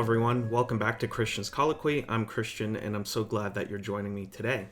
everyone. Welcome back to Christian's Colloquy. I'm Christian, and I'm so glad that you're joining me today.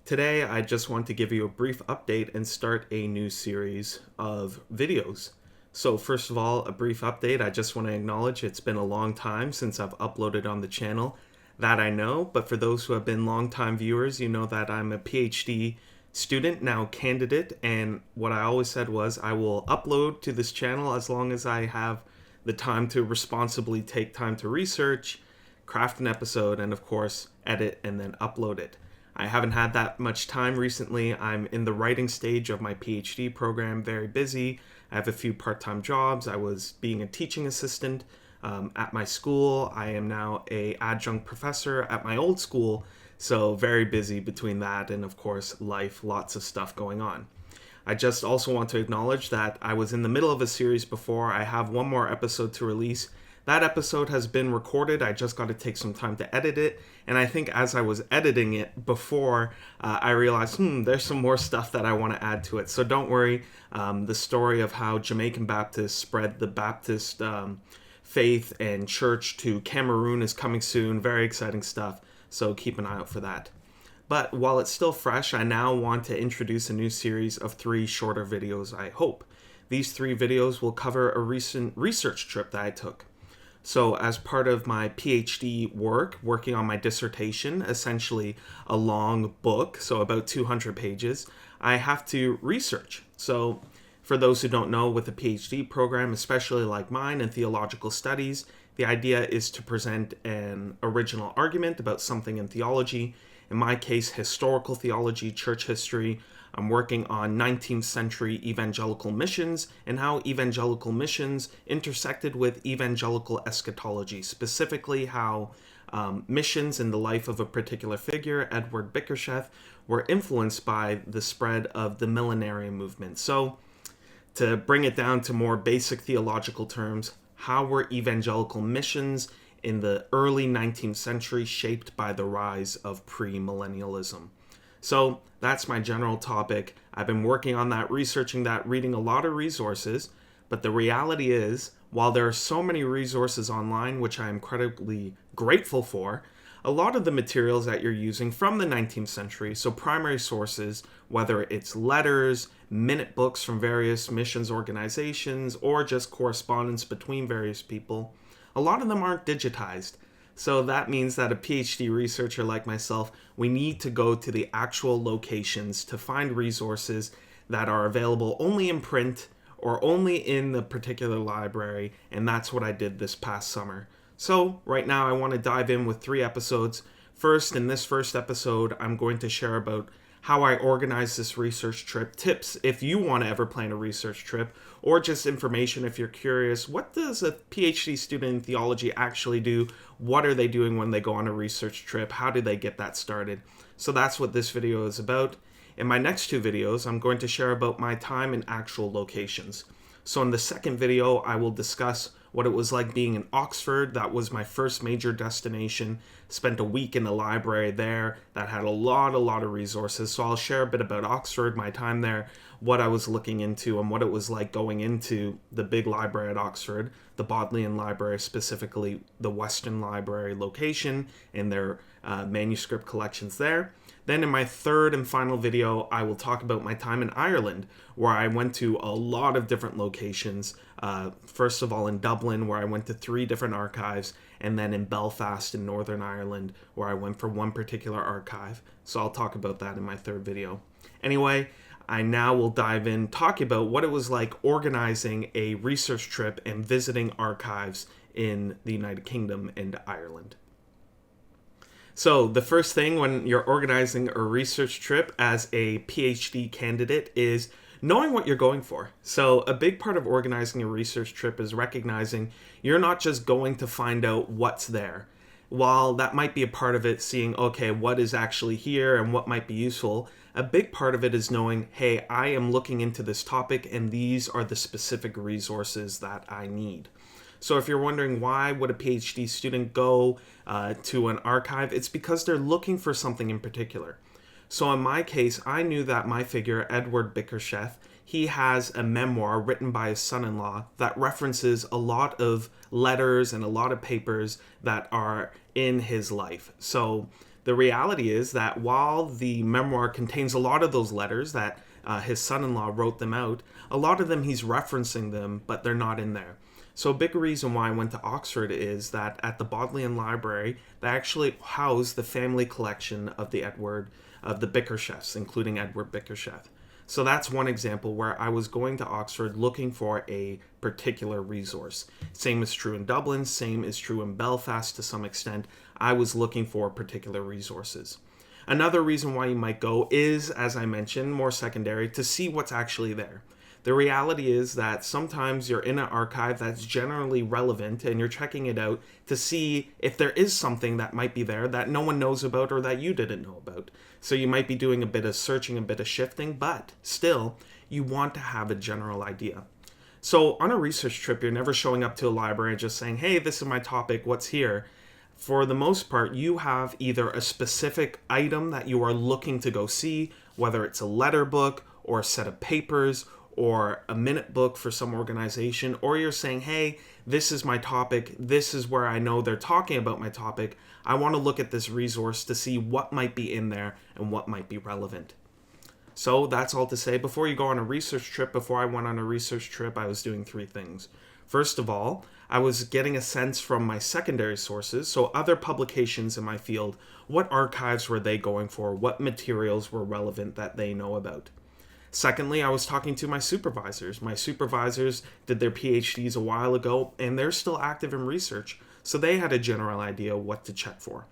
Today, I just want to give you a brief update and start a new series of videos. So first of all, a brief update. I just want to acknowledge it's been a long time since I've uploaded on the channel. That I know, but for those who have been longtime viewers, you know that I'm a PhD student, now candidate, and what I always said was I will upload to this channel as long as I have the time to responsibly take time to research, craft an episode, and of course, edit and then upload it. I haven't had that much time recently. I'm in the writing stage of my PhD program, very busy. I have a few part-time jobs. I was being a teaching assistant at my school. I am now an adjunct professor at my old school, so very busy between that and, of course, life, lots of stuff going on. I just also want to acknowledge that I was in the middle of a series before. I have one more episode to release. That episode has been recorded. I just got to take some time to edit it. And I think as I was editing it before, I realized, there's some more stuff that I want to add to it. So don't worry. The story of how Jamaican Baptists spread the Baptist faith and church to Cameroon is coming soon. Very exciting stuff. So keep an eye out for that. But while it's still fresh, I now want to introduce a new series of 3 shorter videos, I hope. These 3 videos will cover a recent research trip that I took. So as part of my PhD work, working on my dissertation, essentially a long book, so about 200 pages, I have to research. So for those who don't know, with a PhD program, especially like mine in theological studies, the idea is to present an original argument about something in theology. In my case, historical theology, church history. I'm working on 19th century evangelical missions and how evangelical missions intersected with evangelical eschatology, specifically how missions in the life of a particular figure, Edward Bickersheth, were influenced by the spread of the millenarian movement. So, to bring it down to more basic theological terms, how were evangelical missions in the early 19th century shaped by the rise of premillennialism? So that's my general topic. I've been working on that, researching that, reading a lot of resources, but the reality is, while there are so many resources online, which I am incredibly grateful for, a lot of the materials that you're using from the 19th century, so primary sources, whether it's letters, minute books from various missions organizations, or just correspondence between various people, a lot of them aren't digitized. So that means that a PhD researcher like myself, we need to go to the actual locations to find resources that are available only in print or only in the particular library, and that's what I did this past summer. So right now I want to dive in with 3 episodes. First, in this first episode, I'm going to share about how I organized this research trip, tips if you want to ever plan a research trip, or just information if you're curious. What does a PhD student in theology actually do? What are they doing when they go on a research trip? How do they get that started? So that's what this video is about. In my next 2 videos, I'm going to share about my time in actual locations. So in the second video, I will discuss what it was like being in Oxford. That was my first major destination. Spent a week in the library there that had a lot of resources. So I'll share a bit about Oxford, my time there, what I was looking into, and what it was like going into the big library at Oxford, the Bodleian Library, specifically the Western Library location and their manuscript collections there. Then in my third and final video, I will talk about my time in Ireland, where I went to a lot of different locations. First of all, in Dublin, where I went to 3 different archives, and then in Belfast in Northern Ireland, where I went for one particular archive. So I'll talk about that in my third video. Anyway, I now will dive in, talk about what it was like organizing a research trip and visiting archives in the United Kingdom and Ireland. So the first thing when you're organizing a research trip as a PhD candidate is knowing what you're going for. So a big part of organizing a research trip is recognizing you're not just going to find out what's there. While that might be a part of it, seeing, okay, what is actually here and what might be useful, a big part of it is knowing, hey, I am looking into this topic and these are the specific resources that I need. So if you're wondering why would a PhD student go to an archive, it's because they're looking for something in particular. So in my case, I knew that my figure, Edward Bickersheth, he has a memoir written by his son-in-law that references a lot of letters and a lot of papers that are in his life. So the reality is that while the memoir contains a lot of those letters that his son-in-law wrote them out, a lot of them he's referencing them, but they're not in there. So a big reason why I went to Oxford is that at the Bodleian Library, they actually house the family collection of the Bickersheffs, including Edward Bickersheff. So that's one example where I was going to Oxford looking for a particular resource. Same is true in Dublin, same is true in Belfast to some extent. I was looking for particular resources. Another reason why you might go is, as I mentioned, more secondary, to see what's actually there. The reality is that sometimes you're in an archive that's generally relevant and you're checking it out to see if there is something that might be there that no one knows about or that you didn't know about. So you might be doing a bit of searching, a bit of shifting, but still, you want to have a general idea. So on a research trip, you're never showing up to a library and just saying, hey, this is my topic, what's here? For the most part, you have either a specific item that you are looking to go see, whether it's a letter book or a set of papers or a minute book for some organization, or you're saying, hey, this is my topic, this is where I know they're talking about my topic, I want to look at this resource to see what might be in there and what might be relevant. So that's all to say, before you go on a research trip, before I went on a research trip, I was doing three things. First of all, I was getting a sense from my secondary sources, so other publications in my field, what archives were they going for, what materials were relevant that they know about. Secondly, I was talking to my supervisors. My supervisors did their PhDs a while ago, and they're still active in research, so they had a general idea what to check for.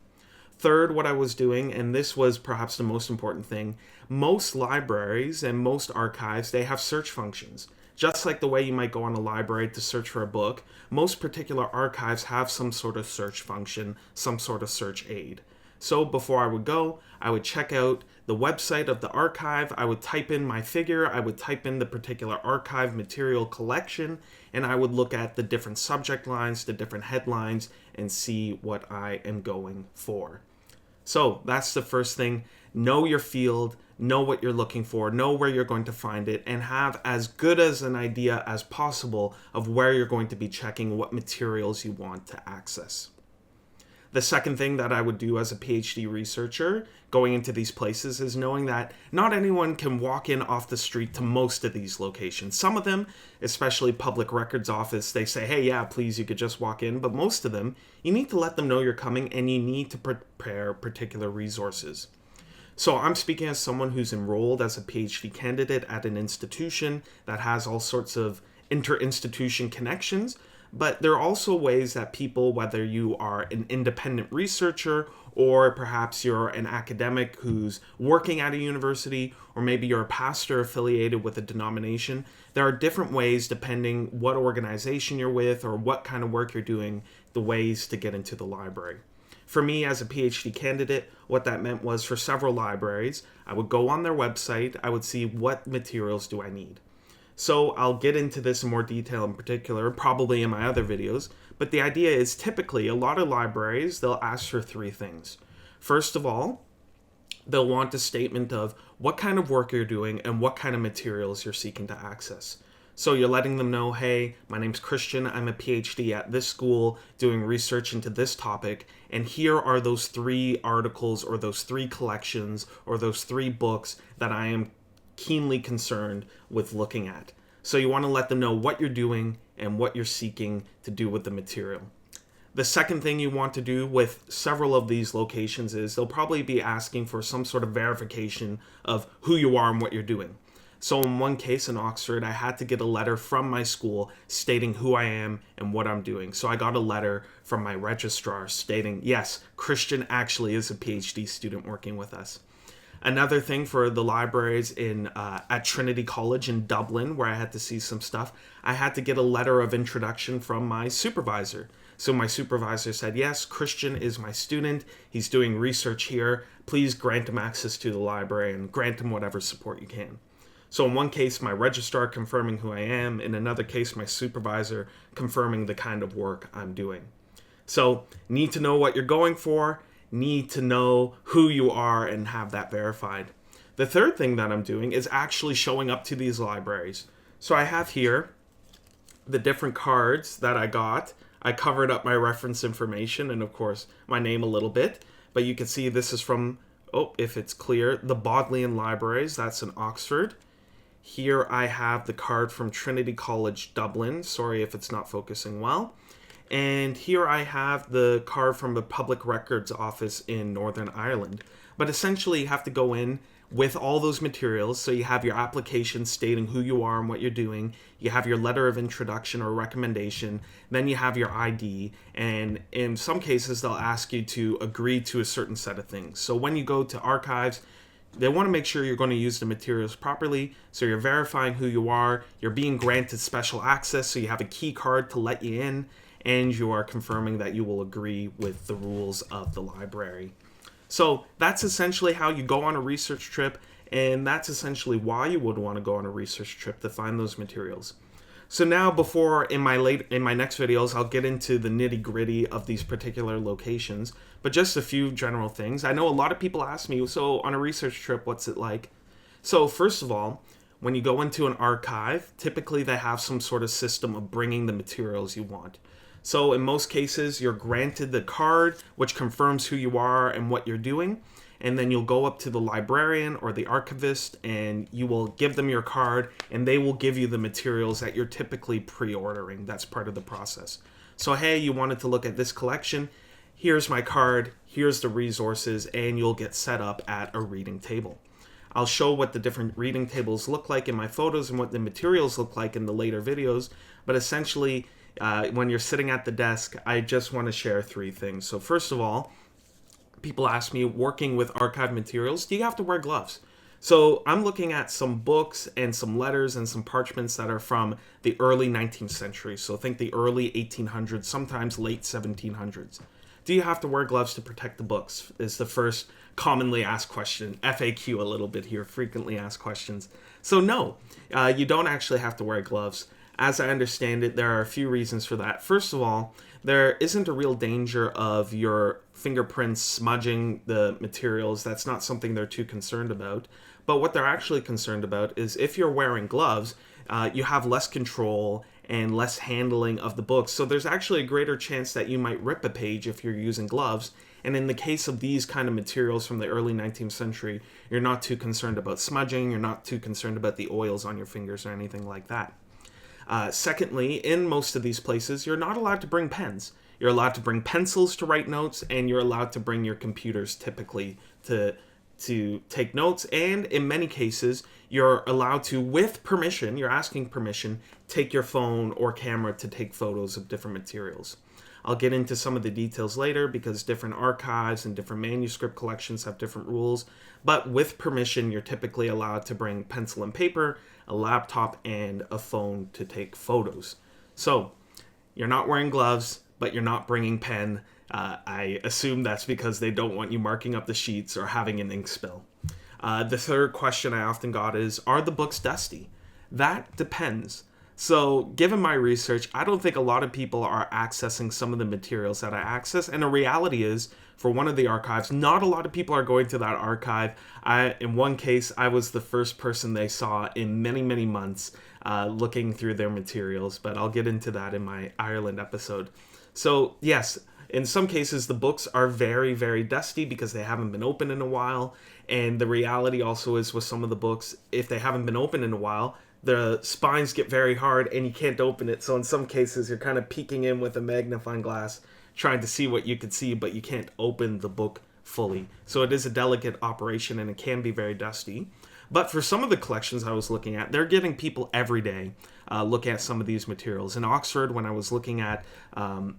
Third, what I was doing, and this was perhaps the most important thing, most libraries and most archives, they have search functions. Just like the way you might go on a library to search for a book, most particular archives have some sort of search function, some sort of search aid. So before I would go, I would check out the website of the archive, I would type in my figure, I would type in the particular archive material collection, and I would look at the different subject lines, the different headlines, and see what I am going for. So that's the first thing. Know your field, know what you're looking for, know where you're going to find it, and have as good as an idea as possible of where you're going to be checking, what materials you want to access. The second thing that I would do as a PhD researcher going into these places is knowing that not anyone can walk in off the street to most of these locations. Some of them, especially Public Records Office, they say, hey, yeah, please, you could just walk in. But most of them, you need to let them know you're coming and you need to prepare particular resources. So I'm speaking as someone who's enrolled as a PhD candidate at an institution that has all sorts of inter-institution connections. But there are also ways that people, whether you are an independent researcher or perhaps you're an academic who's working at a university, or maybe you're a pastor affiliated with a denomination, there are different ways depending what organization you're with or what kind of work you're doing, the ways to get into the library. For me as a PhD candidate, what that meant was for several libraries, I would go on their website, I would see what materials do I need. So I'll get into this in more detail in particular, probably in my other videos, but the idea is typically a lot of libraries, they'll ask for three things. First of all, they'll want a statement of what kind of work you're doing and what kind of materials you're seeking to access. So you're letting them know, hey, my name's Christian, I'm a PhD at this school doing research into this topic, and here are those three articles or those three collections or those three books that I am keenly concerned with looking at. So you want to let them know what you're doing and what you're seeking to do with the material. The second thing you want to do with several of these locations is they'll probably be asking for some sort of verification of who you are and what you're doing. So in one case in Oxford, I had to get a letter from my school stating who I am and what I'm doing. So I got a letter from my registrar stating, yes, Christian actually is a PhD student working with us. Another thing for the libraries at Trinity College in Dublin, where I had to see some stuff, I had to get a letter of introduction from my supervisor. So my supervisor said, yes, Christian is my student. He's doing research here. Please grant him access to the library and grant him whatever support you can. So in one case, my registrar confirming who I am. In another case, my supervisor confirming the kind of work I'm doing. So need to know what you're going for. Need to know who you are and have that verified. The third thing that I'm doing is actually showing up to these libraries. So I have here the different cards that I got. I covered up my reference information and, of course, my name a little bit. But you can see this is from, if it's clear, the Bodleian Libraries. That's in Oxford. Here I have the card from Trinity College, Dublin. Sorry if it's not focusing well. And here I have the card from the Public Records Office in Northern Ireland. But essentially, you have to go in with all those materials. So you have your application stating who you are and what you're doing. You have your letter of introduction or recommendation. Then you have your ID. And in some cases, they'll ask you to agree to a certain set of things. So when you go to archives, they want to make sure you're going to use the materials properly. So you're verifying who you are. You're being granted special access. So you have a key card to let you in. And you are confirming that you will agree with the rules of the library. So that's essentially how you go on a research trip, and that's essentially why you would want to go on a research trip, to find those materials. So now, before in my next videos, I'll get into the nitty-gritty of these particular locations, but just a few general things. I know a lot of people ask me, so on a research trip, what's it like? So first of all, when you go into an archive, typically they have some sort of system of bringing the materials you want. So in most cases, you're granted the card, which confirms who you are and what you're doing. And then you'll go up to the librarian or the archivist, and you will give them your card, and they will give you the materials that you're typically pre-ordering. That's part of the process. So, hey, you wanted to look at this collection. Here's my card. Here's the resources, and you'll get set up at a reading table. I'll show what the different reading tables look like in my photos and what the materials look like in the later videos. But essentially, when you're sitting at the desk, I just want to share three things. So first of all, people ask me, working with archive materials, do you have to wear gloves? So I'm looking at some books and some letters and some parchments that are from the early 19th century. So think the early 1800s, sometimes late 1700s. Do you have to wear gloves to protect the books? Is the first commonly asked question. FAQ a little bit here, frequently asked questions. So no, you don't actually have to wear gloves. As I understand it, there are a few reasons for that. First of all, there isn't a real danger of your fingerprints smudging the materials. That's not something they're too concerned about. But what they're actually concerned about is if you're wearing gloves, you have less control and less handling of the books. So there's actually a greater chance that you might rip a page if you're using gloves. And in the case of these kind of materials from the early 19th century, you're not too concerned about smudging. You're not too concerned about the oils on your fingers or anything like that. Secondly, in most of these places, you're not allowed to bring pens. You're allowed to bring pencils to write notes, and you're allowed to bring your computers typically to take notes. And in many cases, you're allowed to, with permission, you're asking permission, take your phone or camera to take photos of different materials. I'll get into some of the details later because different archives and different manuscript collections have different rules. But with permission, you're typically allowed to bring pencil and paper, a laptop, and a phone to take photos. So you're not wearing gloves, but you're not bringing pen. I assume that's because they don't want you marking up the sheets or having an ink spill. The third question I often got is, are the books dusty? That depends. So given my research, I don't think a lot of people are accessing some of the materials that I access. And the reality is, for one of the archives, not a lot of people are going to that archive. In one case, I was the first person they saw in many, many months looking through their materials. But I'll get into that in my Ireland episode. So yes, in some cases, the books are very, very dusty because they haven't been opened in a while. And the reality also is with some of the books, if they haven't been opened in a while, the spines get very hard and you can't open it. So in some cases, you're kind of peeking in with a magnifying glass, trying to see what you could see, but you can't open the book fully. So it is a delicate operation and it can be very dusty. But for some of the collections I was looking at, they're getting people every day look at some of these materials. In Oxford, when I was looking at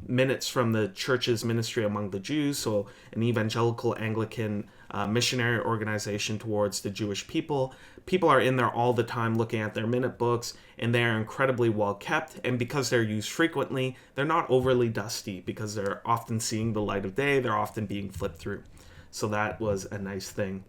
minutes from the church's ministry among the Jews, so an evangelical Anglican missionary organization towards the Jewish people, people are in there all the time looking at their minute books, and they are incredibly well kept. And because they're used frequently, they're not overly dusty because they're often seeing the light of day. They're often being flipped through. So that was a nice thing.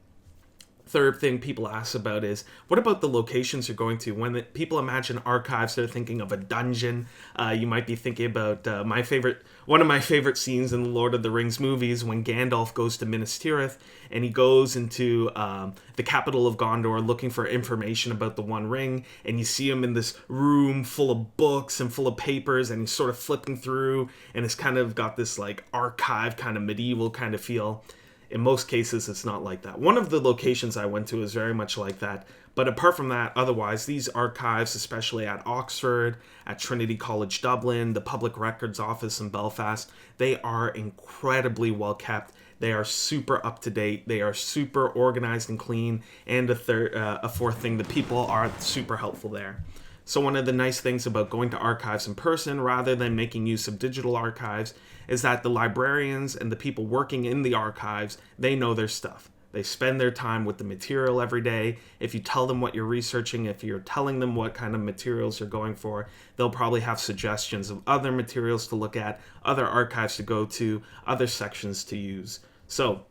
Third thing people ask about is, what about the locations you're going to? When people imagine archives, they're thinking of a dungeon. You might be thinking about one of my favorite scenes in the Lord of the Rings movies, when Gandalf goes to Minas Tirith and he goes into the capital of Gondor looking for information about the One Ring, and you see him in this room full of books and full of papers, and he's sort of flipping through, and it's kind of got this like archive kind of medieval kind of feel. In most cases, it's not like that. One of the locations I went to is very much like that. But apart from that, otherwise, these archives, especially at Oxford, at Trinity College Dublin, the Public Records Office in Belfast, they are incredibly well kept. They are super up to date. They are super organized and clean. And a fourth thing, the people are super helpful there. So one of the nice things about going to archives in person rather than making use of digital archives is that the librarians and the people working in the archives, they know their stuff. They spend their time with the material every day. If you tell them what you're researching, if you're telling them what kind of materials you're going for, they'll probably have suggestions of other materials to look at, other archives to go to, other sections to use. So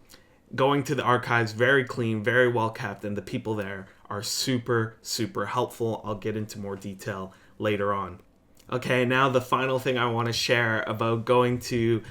going to the archives, very clean, very well kept, and the people there are super, super helpful. I'll get into more detail later on. Okay, now the final thing I want to share about going to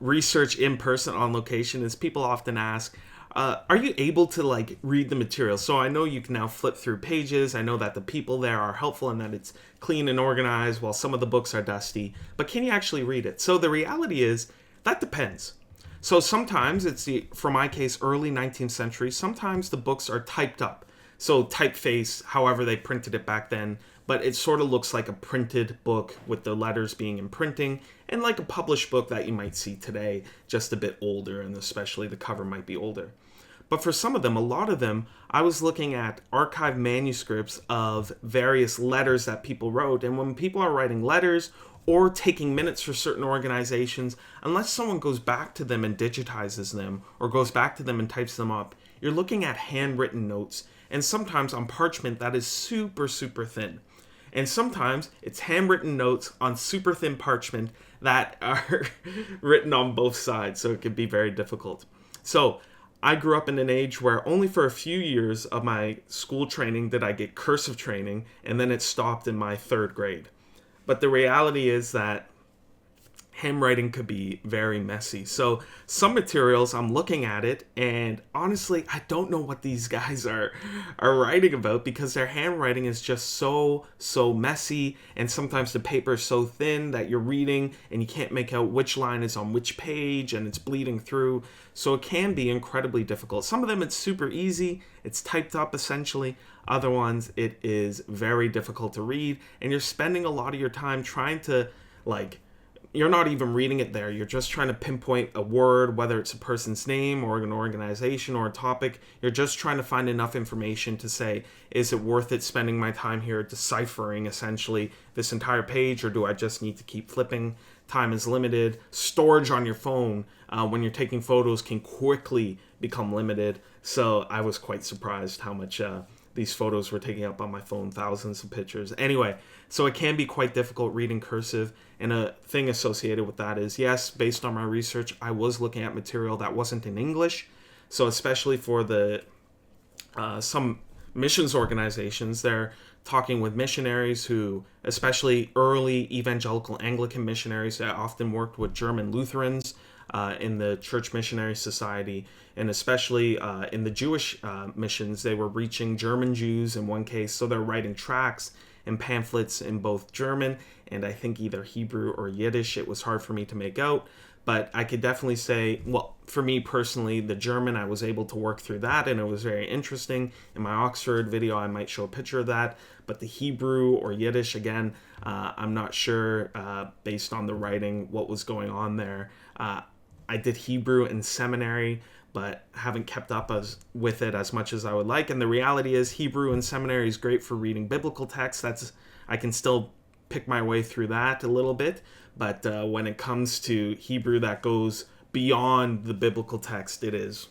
research in person on location is people often ask, are you able to like read the material? So I know you can now flip through pages. I know that the people there are helpful and that it's clean and organized while some of the books are dusty, but can you actually read it? So the reality is that depends. So sometimes for my case, early 19th century, sometimes the books are typed up. So typeface, however they printed it back then, but it sort of looks like a printed book with the letters being in printing, and like a published book that you might see today, just a bit older, and especially the cover might be older. But for some of them, a lot of them, I was looking at archived manuscripts of various letters that people wrote, and when people are writing letters or taking minutes for certain organizations, unless someone goes back to them and digitizes them, or goes back to them and types them up, you're looking at handwritten notes, and sometimes on parchment that is super, super thin. And sometimes it's handwritten notes on super thin parchment that are written on both sides, so it can be very difficult. So I grew up in an age where only for a few years of my school training did I get cursive training, and then it stopped in my third grade. But the reality is that handwriting could be very messy. So some materials, I'm looking at it, and honestly, I don't know what these guys are writing about, because their handwriting is just so messy, and sometimes the paper is so thin that you're reading and you can't make out which line is on which page, and it's bleeding through. So it can be incredibly difficult. Some of them it's super easy, it's typed up essentially. Other ones it is very difficult to read, and you're spending a lot of your time trying to you're not even reading it there. You're just trying to pinpoint a word, whether it's a person's name or an organization or a topic. You're just trying to find enough information to say, is it worth it spending my time here deciphering essentially this entire page, or do I just need to keep flipping? Time is limited. Storage on your phone when you're taking photos can quickly become limited. So I was quite surprised how much these photos were taking up on my phone, thousands of pictures. Anyway, so it can be quite difficult reading cursive, and a thing associated with that is, yes, based on my research, I was looking at material that wasn't in English. So especially for the some missions organizations, they're talking with missionaries who, especially early evangelical Anglican missionaries that often worked with German Lutherans in the Church Missionary Society, and especially in the Jewish missions, they were reaching German Jews in one case, so they're writing tracts and pamphlets in both German and I think either Hebrew or Yiddish. It was hard for me to make out, but I could definitely say, well, for me personally, the German, I was able to work through that, and it was very interesting. In my Oxford video, I might show a picture of that, but the Hebrew or Yiddish, again, I'm not sure, based on the writing, what was going on there. I did Hebrew in seminary, but haven't kept up with it as much as I would like. And the reality is Hebrew in seminary is great for reading biblical texts. I can still pick my way through that a little bit. But when it comes to Hebrew that goes beyond the biblical text, it is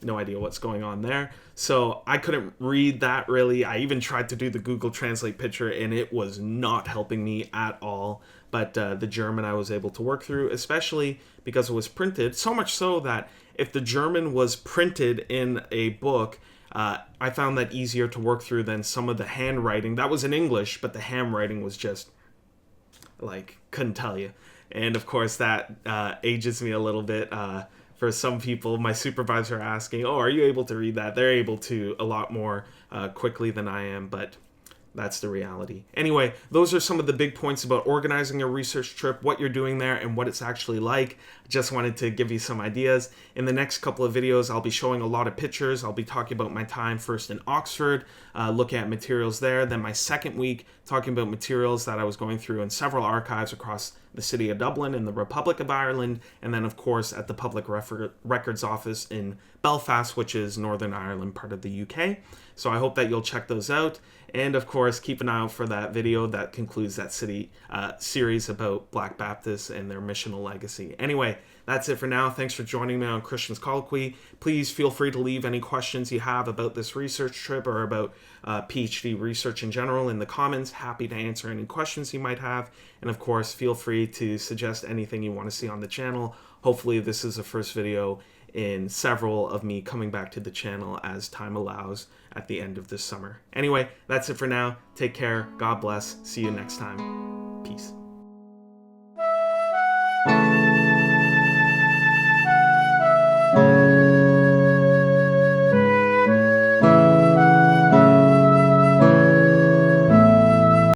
no idea what's going on there. So I couldn't read that really. I even tried to do the Google Translate picture, and it was not helping me at all. But the German I was able to work through, especially because it was printed, so much so that if the German was printed in a book, I found that easier to work through than some of the handwriting. That was in English, but the handwriting was just, like, couldn't tell you. And of course, that ages me a little bit. For some people, my supervisor asking, oh, are you able to read that? They're able to a lot more quickly than I am, but that's the reality. Anyway, those are some of the big points about organizing a research trip, what you're doing there, and what it's actually like. Just wanted to give you some ideas. In the next couple of videos, I'll be showing a lot of pictures. I'll be talking about my time first in Oxford, looking at materials there. Then my second week, talking about materials that I was going through in several archives across the city of Dublin and the Republic of Ireland, and then, of course, at the Public Records Office in Belfast, which is Northern Ireland, part of the UK. So I hope that you'll check those out. And, of course, keep an eye out for that video that concludes that city series about Black Baptists and their missional legacy. Anyway, that's it for now. Thanks for joining me on Christian's Colloquy. Please feel free to leave any questions you have about this research trip or about PhD research in general in the comments. Happy to answer any questions you might have. And, of course, feel free to suggest anything you want to see on the channel. Hopefully, this is the first video in several of me coming back to the channel as time allows at the end of this summer. Anyway, that's it for now. Take care. God bless. See you next time. Peace.